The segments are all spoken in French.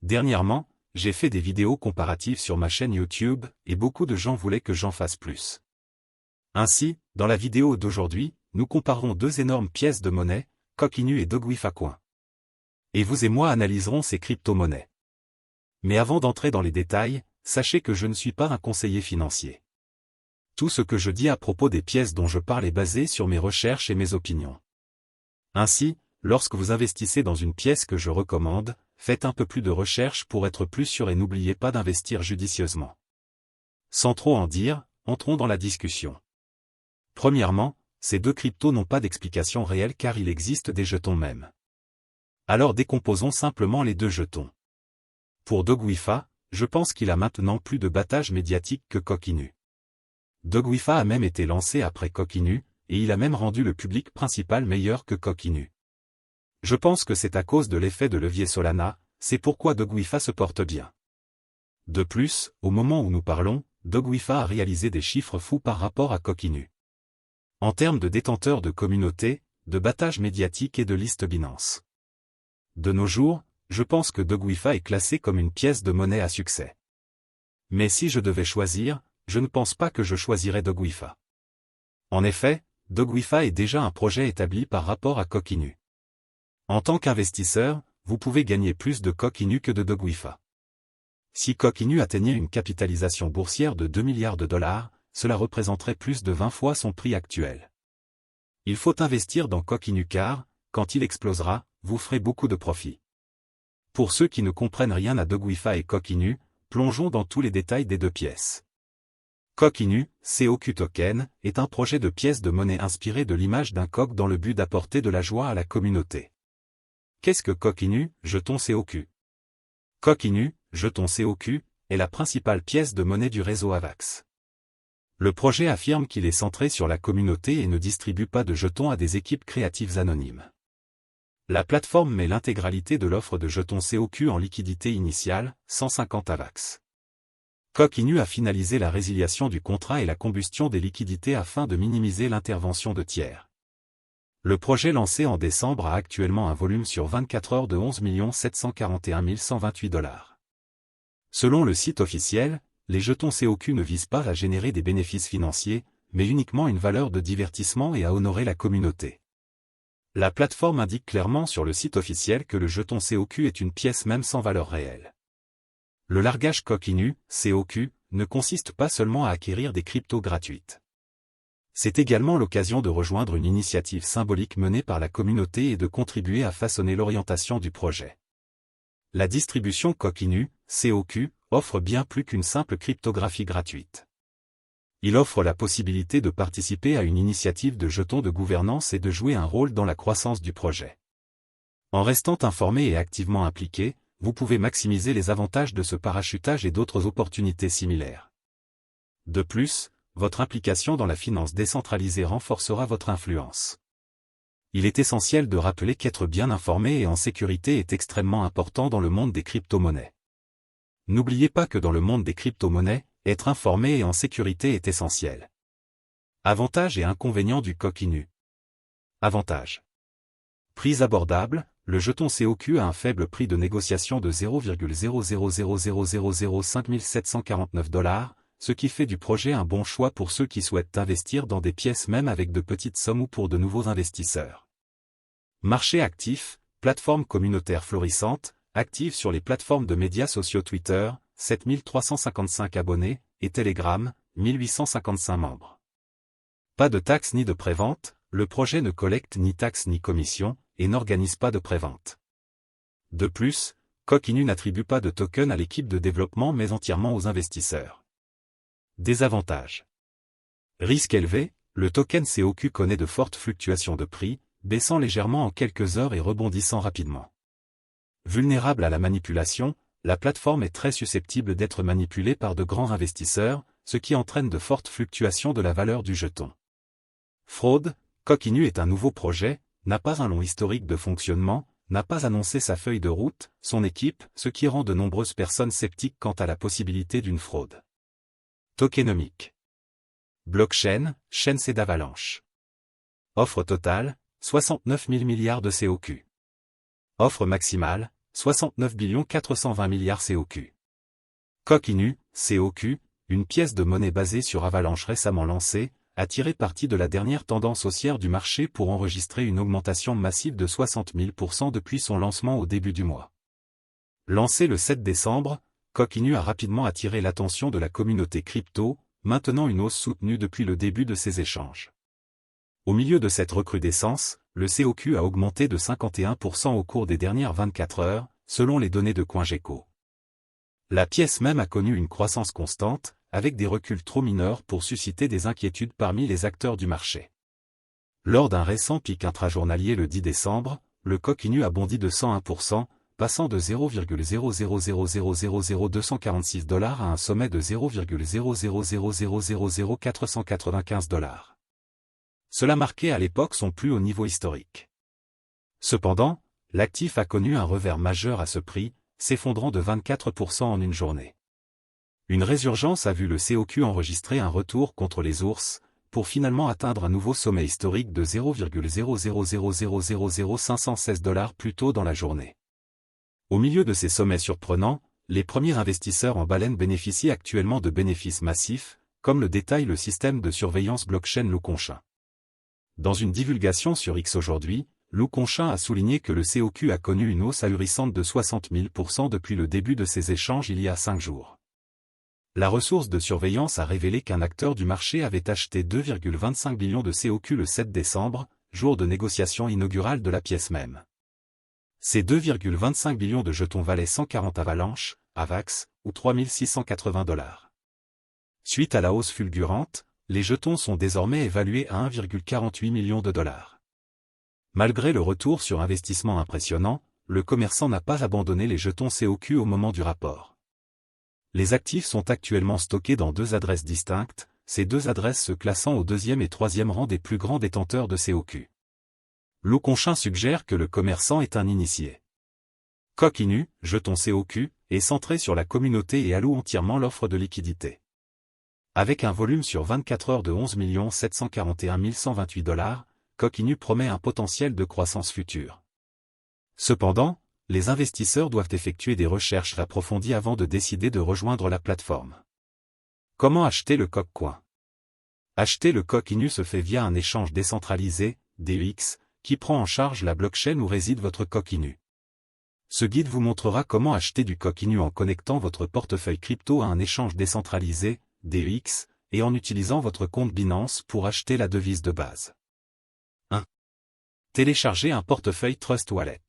Dernièrement, j'ai fait des vidéos comparatives sur ma chaîne YouTube et beaucoup de gens voulaient que j'en fasse plus. Ainsi, dans la vidéo d'aujourd'hui, nous comparerons deux énormes pièces de monnaie, Coq-Inu et Dogwifa Coin. Et vous et moi analyserons ces crypto-monnaies. Mais avant d'entrer dans les détails, sachez que je ne suis pas un conseiller financier. Tout ce que je dis à propos des pièces dont je parle est basé sur mes recherches et mes opinions. Ainsi, lorsque vous investissez dans une pièce que je recommande, faites un peu plus de recherche pour être plus sûr et n'oubliez pas d'investir judicieusement. Sans trop en dire, entrons dans la discussion. Premièrement, ces deux cryptos n'ont pas d'explication réelle car il existe des jetons même. Alors décomposons simplement les deux jetons. Pour Dogwifa, je pense qu'il a maintenant plus de battage médiatique que Coq-Inu. Dogwifa a même été lancé après Coq-Inu, et il a même rendu le public principal meilleur que Coq-Inu. Je pense que c'est à cause de l'effet de levier Solana, c'est pourquoi Dogwifa se porte bien. De plus, au moment où nous parlons, Dogwifa a réalisé des chiffres fous par rapport à Coq-Inu. En termes de détenteurs de communauté, de battage médiatique et de liste Binance. De nos jours, je pense que Dogwifa est classé comme une pièce de monnaie à succès. Mais si je devais choisir, je ne pense pas que je choisirais Dogwifa. En effet, Dogwifa est déjà un projet établi par rapport à Coq-Inu. En tant qu'investisseur, vous pouvez gagner plus de Coq-Inu que de Dogwifa. Si Coq-Inu atteignait une capitalisation boursière de 2 milliards de dollars, cela représenterait plus de 20 fois son prix actuel. Il faut investir dans Coq-Inu car, quand il explosera, vous ferez beaucoup de profit. Pour ceux qui ne comprennent rien à Dogwifa et Coq-Inu, plongeons dans tous les détails des deux pièces. Coq-Inu, COQ Token, est un projet de pièce de monnaie inspiré de l'image d'un coq dans le but d'apporter de la joie à la communauté. Qu'est-ce que Coq-Inu, jeton COQ? Coq-Inu, jeton COQ, est la principale pièce de monnaie du réseau AVAX. Le projet affirme qu'il est centré sur la communauté et ne distribue pas de jetons à des équipes créatives anonymes. La plateforme met l'intégralité de l'offre de jetons COQ en liquidité initiale, 150 AVAX. Coq-Inu a finalisé la résiliation du contrat et la combustion des liquidités afin de minimiser l'intervention de tiers. Le projet lancé en décembre a actuellement un volume sur 24 heures de 11 741 128 $. Selon le site officiel, les jetons COQ ne visent pas à générer des bénéfices financiers, mais uniquement une valeur de divertissement et à honorer la communauté. La plateforme indique clairement sur le site officiel que le jeton COQ est une pièce même sans valeur réelle. Le largage Coq-Inu, COQ, ne consiste pas seulement à acquérir des cryptos gratuites. C'est également l'occasion de rejoindre une initiative symbolique menée par la communauté et de contribuer à façonner l'orientation du projet. La distribution Coq-Inu, COQ, offre bien plus qu'une simple cryptographie gratuite. Il offre la possibilité de participer à une initiative de jetons de gouvernance et de jouer un rôle dans la croissance du projet. En restant informé et activement impliqué, vous pouvez maximiser les avantages de ce parachutage et d'autres opportunités similaires. De plus, votre implication dans la finance décentralisée renforcera votre influence. Il est essentiel de rappeler qu'être bien informé et en sécurité est extrêmement important dans le monde des crypto-monnaies. N'oubliez pas que dans le monde des crypto-monnaies, être informé et en sécurité est essentiel. Avantages et inconvénients du Coq-Inu. Avantages. Prix abordable. Le jeton COQ a un faible prix de négociation de 0,00000005 749 $, ce qui fait du projet un bon choix pour ceux qui souhaitent investir dans des pièces même avec de petites sommes ou pour de nouveaux investisseurs. Marché actif, plateforme communautaire florissante, active sur les plateformes de médias sociaux Twitter, 7355 abonnés, et Telegram, 1855 membres. Pas de taxes ni de prévente, le projet ne collecte ni taxes ni commissions, et n'organise pas de prévente. De plus, Coq-Inu n'attribue pas de token à l'équipe de développement mais entièrement aux investisseurs. Désavantages. Risque élevé, le token COQ connaît de fortes fluctuations de prix, baissant légèrement en quelques heures et rebondissant rapidement. Vulnérable à la manipulation, la plateforme est très susceptible d'être manipulée par de grands investisseurs, ce qui entraîne de fortes fluctuations de la valeur du jeton. Fraude, Coq-Inu est un nouveau projet, n'a pas un long historique de fonctionnement, n'a pas annoncé sa feuille de route, son équipe, ce qui rend de nombreuses personnes sceptiques quant à la possibilité d'une fraude. Tokenomique. Blockchain, chaîne C d'Avalanche. Offre totale, 69 000 milliards de COQ. Offre maximale, 69 420 milliards COQ. Coq Inu, COQ, une pièce de monnaie basée sur Avalanche récemment lancée, a tiré parti de la dernière tendance haussière du marché pour enregistrer une augmentation massive de 60 000% depuis son lancement au début du mois. Lancé le 7 décembre, Coq Inu a rapidement attiré l'attention de la communauté crypto, maintenant une hausse soutenue depuis le début de ces échanges. Au milieu de cette recrudescence, le COQ a augmenté de 51% au cours des dernières 24 heures, selon les données de CoinGecko. La pièce même a connu une croissance constante, avec des reculs trop mineurs pour susciter des inquiétudes parmi les acteurs du marché. Lors d'un récent pic intrajournalier le 10 décembre, le Coq Inu a bondi de 101%, passant de 0,0000246 $ à un sommet de 0,000000495 $. Cela marquait à l'époque son plus haut niveau historique. Cependant, l'actif a connu un revers majeur à ce prix, s'effondrant de 24% en une journée. Une résurgence a vu le COQ enregistrer un retour contre les ours, pour finalement atteindre un nouveau sommet historique de 0,0000516 $ plus tôt dans la journée. Au milieu de ces sommets surprenants, les premiers investisseurs en baleine bénéficient actuellement de bénéfices massifs, comme le détaille le système de surveillance blockchain Louconchain. Dans une divulgation sur X aujourd'hui, Louconchain a souligné que le COQ a connu une hausse ahurissante de 60 000% depuis le début de ces échanges il y a 5 jours. La ressource de surveillance a révélé qu'un acteur du marché avait acheté 2,25 billions de COQ le 7 décembre, jour de négociation inaugurale de la pièce même. Ces 2,25 billions de jetons valaient 140 avalanches, AVAX, ou 3 680 $. Suite à la hausse fulgurante, les jetons sont désormais évalués à 1,48 million de dollars. Malgré le retour sur investissement impressionnant, le commerçant n'a pas abandonné les jetons COQ au moment du rapport. Les actifs sont actuellement stockés dans 2 adresses distinctes, ces 2 adresses se classant au 2e et 3e rang des plus grands détenteurs de COQ. Louconchain suggère que le commerçant est un initié. Coq Inu, jeton COQ, est centré sur la communauté et alloue entièrement l'offre de liquidité. Avec un volume sur 24 heures de 11 741 128 $, Coq Inu promet un potentiel de croissance future. Cependant, les investisseurs doivent effectuer des recherches approfondies avant de décider de rejoindre la plateforme. Comment acheter le Coq Coin? Acheter le Coq Inu se fait via un échange décentralisé, DEX, qui prend en charge la blockchain où réside votre Coq Inu. Ce guide vous montrera comment acheter du Coq Inu en connectant votre portefeuille crypto à un échange décentralisé, DEX, et en utilisant votre compte Binance pour acheter la devise de base. 1. Télécharger un portefeuille Trust Wallet.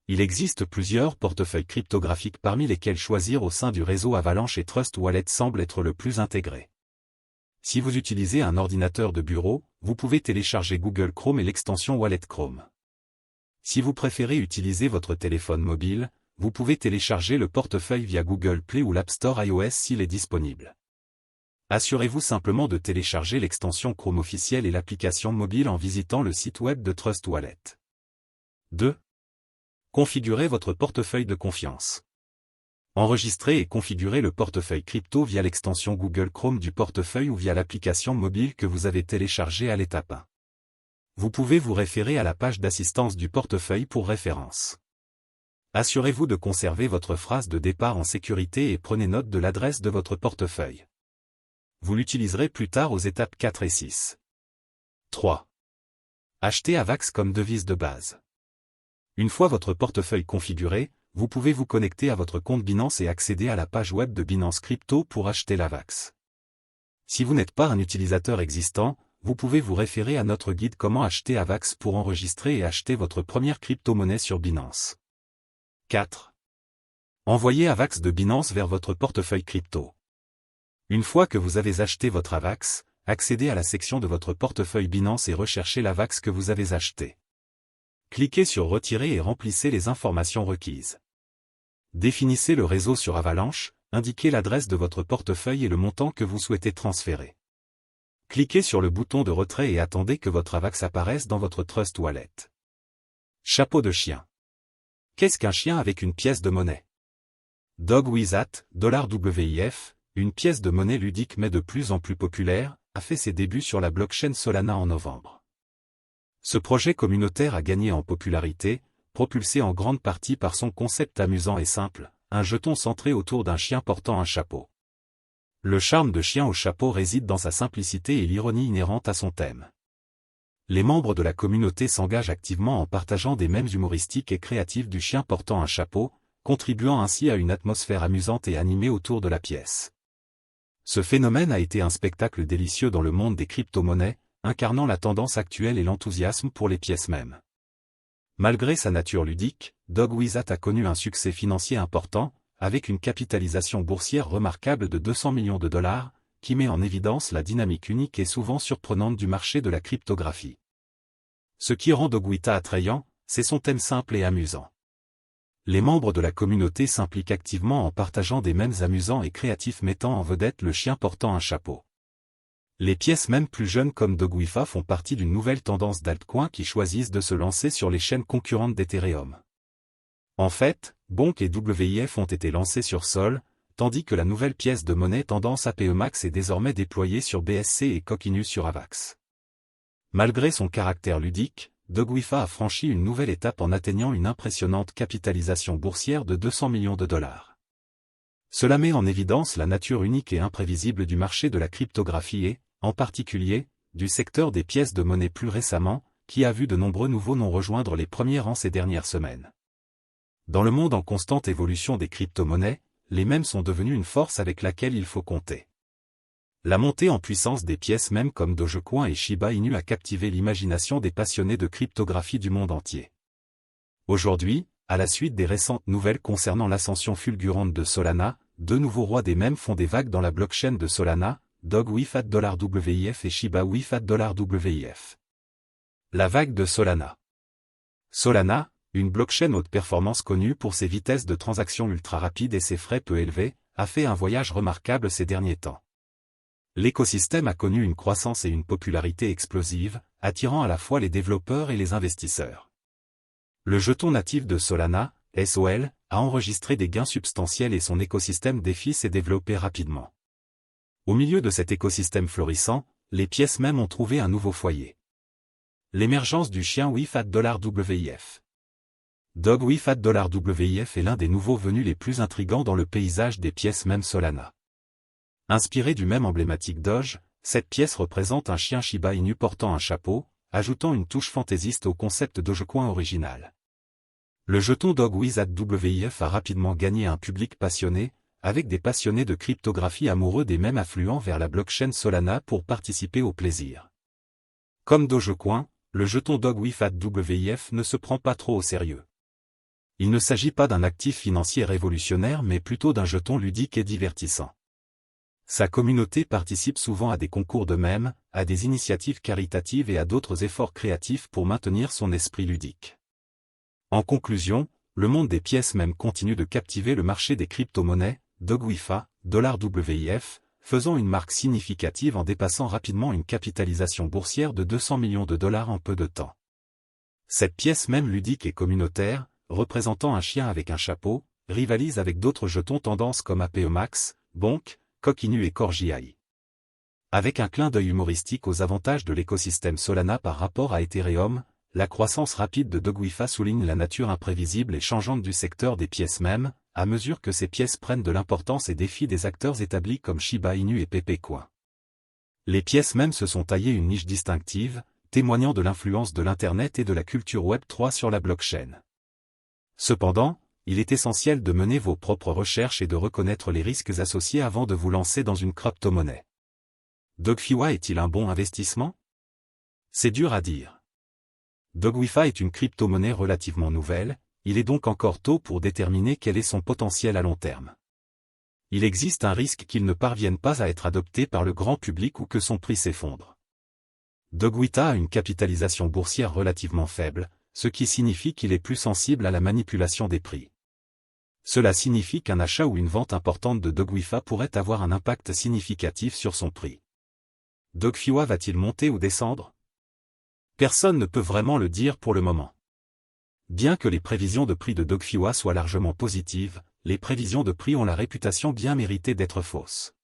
Il existe plusieurs portefeuilles cryptographiques parmi lesquels choisir au sein du réseau Avalanche et Trust Wallet semble être le plus intégré. Si vous utilisez un ordinateur de bureau, vous pouvez télécharger Google Chrome et l'extension Wallet Chrome. Si vous préférez utiliser votre téléphone mobile, vous pouvez télécharger le portefeuille via Google Play ou l'App Store iOS s'il est disponible. Assurez-vous simplement de télécharger l'extension Chrome officielle et l'application mobile en visitant le site web de Trust Wallet. 2. Configurez votre portefeuille de confiance. Enregistrez et configurez le portefeuille crypto via l'extension Google Chrome du portefeuille ou via l'application mobile que vous avez téléchargée à l'étape 1. Vous pouvez vous référer à la page d'assistance du portefeuille pour référence. Assurez-vous de conserver votre phrase de départ en sécurité et prenez note de l'adresse de votre portefeuille. Vous l'utiliserez plus tard aux étapes 4 et 6. 3. Achetez AVAX comme devise de base. Une fois votre portefeuille configuré, vous pouvez vous connecter à votre compte Binance et accéder à la page web de Binance Crypto pour acheter l'AVAX. Si vous n'êtes pas un utilisateur existant, vous pouvez vous référer à notre guide Comment acheter AVAX pour enregistrer et acheter votre première crypto-monnaie sur Binance. 4. Envoyez AVAX de Binance vers votre portefeuille crypto. Une fois que vous avez acheté votre AVAX, accédez à la section de votre portefeuille Binance et recherchez l'AVAX que vous avez acheté. Cliquez sur Retirer et remplissez les informations requises. Définissez le réseau sur Avalanche, indiquez l'adresse de votre portefeuille et le montant que vous souhaitez transférer. Cliquez sur le bouton de retrait et attendez que votre AVAX apparaisse dans votre Trust Wallet. Chapeau de chien. Qu'est-ce qu'un chien avec une pièce de monnaie? DogWizAt, $WIF, une pièce de monnaie ludique mais de plus en plus populaire, a fait ses débuts sur la blockchain Solana en novembre. Ce projet communautaire a gagné en popularité, propulsé en grande partie par son concept amusant et simple, un jeton centré autour d'un chien portant un chapeau. Le charme de Chien au chapeau réside dans sa simplicité et l'ironie inhérente à son thème. Les membres de la communauté s'engagent activement en partageant des mèmes humoristiques et créatifs du chien portant un chapeau, contribuant ainsi à une atmosphère amusante et animée autour de la pièce. Ce phénomène a été un spectacle délicieux dans le monde des crypto-monnaies, incarnant la tendance actuelle et l'enthousiasme pour les pièces mêmes. Malgré sa nature ludique, Dogwiffa a connu un succès financier important, avec une capitalisation boursière remarquable de 200 millions de dollars, qui met en évidence la dynamique unique et souvent surprenante du marché de la cryptographie. Ce qui rend Dogwiffa attrayant, c'est son thème simple et amusant. Les membres de la communauté s'impliquent activement en partageant des mèmes amusants et créatifs mettant en vedette le chien portant un chapeau. Les pièces même plus jeunes comme Dogwiffa font partie d'une nouvelle tendance d'altcoins qui choisissent de se lancer sur les chaînes concurrentes d'Ethereum. En fait, Bonk et WIF ont été lancés sur Sol, tandis que la nouvelle pièce de monnaie tendance APEMAX est désormais déployée sur BSC et Coquinu sur AVAX. Malgré son caractère ludique, Dogwiffa a franchi une nouvelle étape en atteignant une impressionnante capitalisation boursière de 200 millions de dollars. Cela met en évidence la nature unique et imprévisible du marché de la cryptographie et, en particulier, du secteur des pièces de monnaie plus récemment, qui a vu de nombreux nouveaux noms rejoindre les premiers rangs ces dernières semaines. Dans le monde en constante évolution des crypto-monnaies, les mèmes sont devenus une force avec laquelle il faut compter. La montée en puissance des pièces mêmes comme Dogecoin et Shiba Inu a captivé l'imagination des passionnés de cryptographie du monde entier. Aujourd'hui, à la suite des récentes nouvelles concernant l'ascension fulgurante de Solana, deux nouveaux rois des mèmes font des vagues dans la blockchain de Solana, Dogwiffa $WIF et Shiba Wiffa $WIF. La vague de Solana. Solana, une blockchain haute performance connue pour ses vitesses de transaction ultra rapides et ses frais peu élevés, a fait un voyage remarquable ces derniers temps. L'écosystème a connu une croissance et une popularité explosive, attirant à la fois les développeurs et les investisseurs. Le jeton natif de Solana, SOL, a enregistré des gains substantiels et son écosystème DeFi s'est développé rapidement. Au milieu de cet écosystème florissant, les pièces mêmes ont trouvé un nouveau foyer. L'émergence du chien Wiffa $WIF. Dogwiffa $WIF est l'un des nouveaux venus les plus intrigants dans le paysage des pièces mêmes Solana. Inspiré du même emblématique Doge, cette pièce représente un chien Shiba Inu portant un chapeau, ajoutant une touche fantaisiste au concept Dogecoin original. Le jeton Dogwiffa $WIF a rapidement gagné un public passionné, avec des passionnés de cryptographie amoureux des mêmes affluents vers la blockchain Solana pour participer au plaisir. Comme Dogecoin, le jeton Dogwiffa $WIF ne se prend pas trop au sérieux. Il ne s'agit pas d'un actif financier révolutionnaire mais plutôt d'un jeton ludique et divertissant. Sa communauté participe souvent à des concours de mèmes, à des initiatives caritatives et à d'autres efforts créatifs pour maintenir son esprit ludique. En conclusion, le monde des pièces mêmes continue de captiver le marché des crypto-monnaies, Dogwiffa, $WIF, faisant une marque significative en dépassant rapidement une capitalisation boursière de 200 millions de dollars en peu de temps. Cette pièce même ludique et communautaire, représentant un chien avec un chapeau, rivalise avec d'autres jetons tendances comme APEMAX, Bonk, Coquinu et Corgi. Avec un clin d'œil humoristique aux avantages de l'écosystème Solana par rapport à Ethereum, la croissance rapide de Dogwiffa souligne la nature imprévisible et changeante du secteur des pièces mêmes, à mesure que ces pièces prennent de l'importance et défient des acteurs établis comme Shiba Inu et Pepecoin. Les pièces mêmes se sont taillées une niche distinctive, témoignant de l'influence de l'Internet et de la culture Web3 sur la blockchain. Cependant, il est essentiel de mener vos propres recherches et de reconnaître les risques associés avant de vous lancer dans une crypto-monnaie. Dogwiffa est-il un bon investissement? C'est dur à dire. Dogwiffa est une crypto-monnaie relativement nouvelle, il est donc encore tôt pour déterminer quel est son potentiel à long terme. Il existe un risque qu'il ne parvienne pas à être adopté par le grand public ou que son prix s'effondre. Dogwiffa a une capitalisation boursière relativement faible, ce qui signifie qu'il est plus sensible à la manipulation des prix. Cela signifie qu'un achat ou une vente importante de Dogwiffa pourrait avoir un impact significatif sur son prix. Dogwiffa va-t-il monter ou descendre? Personne ne peut vraiment le dire pour le moment. Bien que les prévisions de prix de Dogwiffa soient largement positives, les prévisions de prix ont la réputation bien méritée d'être fausses.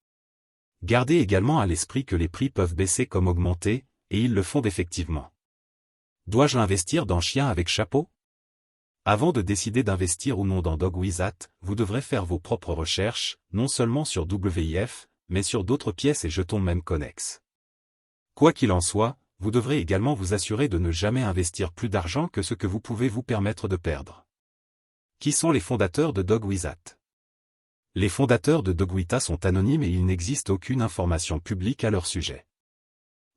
Gardez également à l'esprit que les prix peuvent baisser comme augmenter, et ils le font effectivement. Dois-je investir dans chien avec chapeau? Avant de décider d'investir ou non dans DogWizAt, vous devrez faire vos propres recherches, non seulement sur WIF, mais sur d'autres pièces et jetons même connexes. Quoi qu'il en soit, vous devrez également vous assurer de ne jamais investir plus d'argent que ce que vous pouvez vous permettre de perdre. Qui sont les fondateurs de DogWizAt? Les fondateurs de DogWita sont anonymes et il n'existe aucune information publique à leur sujet.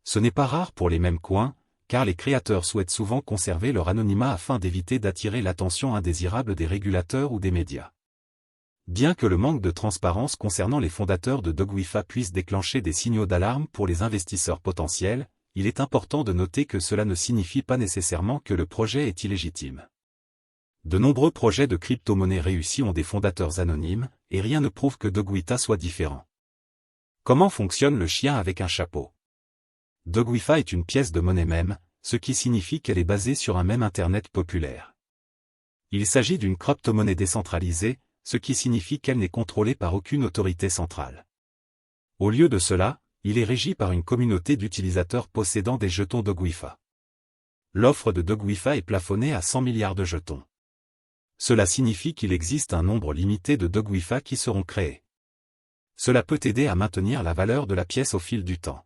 Ce n'est pas rare pour les mêmes coins, car les créateurs souhaitent souvent conserver leur anonymat afin d'éviter d'attirer l'attention indésirable des régulateurs ou des médias. Bien que le manque de transparence concernant les fondateurs de DogWifa puisse déclencher des signaux d'alarme pour les investisseurs potentiels, il est important de noter que cela ne signifie pas nécessairement que le projet est illégitime. De nombreux projets de crypto-monnaies réussis ont des fondateurs anonymes, et rien ne prouve que DogWita soit différent. Comment fonctionne le chien avec un chapeau? DogWifa est une pièce de monnaie même, ce qui signifie qu'elle est basée sur un même Internet populaire. Il s'agit d'une crypto-monnaie décentralisée, ce qui signifie qu'elle n'est contrôlée par aucune autorité centrale. Au lieu de cela, il est régi par une communauté d'utilisateurs possédant des jetons DogWifa. L'offre de DogWifa est plafonnée à 100 milliards de jetons. Cela signifie qu'il existe un nombre limité de DogWifa qui seront créés. Cela peut aider à maintenir la valeur de la pièce au fil du temps.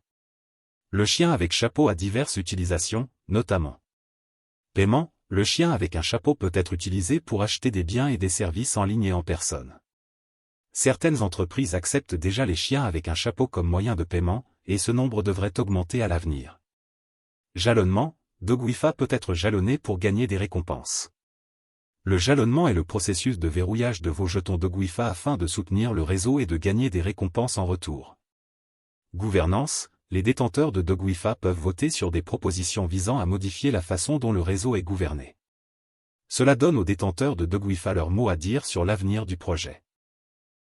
Le chien avec chapeau a diverses utilisations, notamment paiement. Le chien avec un chapeau peut être utilisé pour acheter des biens et des services en ligne et en personne. Certaines entreprises acceptent déjà les chiens avec un chapeau comme moyen de paiement, et ce nombre devrait augmenter à l'avenir. Jalonnement. DogWifa peut être jalonné pour gagner des récompenses. Le jalonnement est le processus de verrouillage de vos jetons DogWifa afin de soutenir le réseau et de gagner des récompenses en retour. Gouvernance. Les détenteurs de DogWifa peuvent voter sur des propositions visant à modifier la façon dont le réseau est gouverné. Cela donne aux détenteurs de DogWifa leur mot à dire sur l'avenir du projet.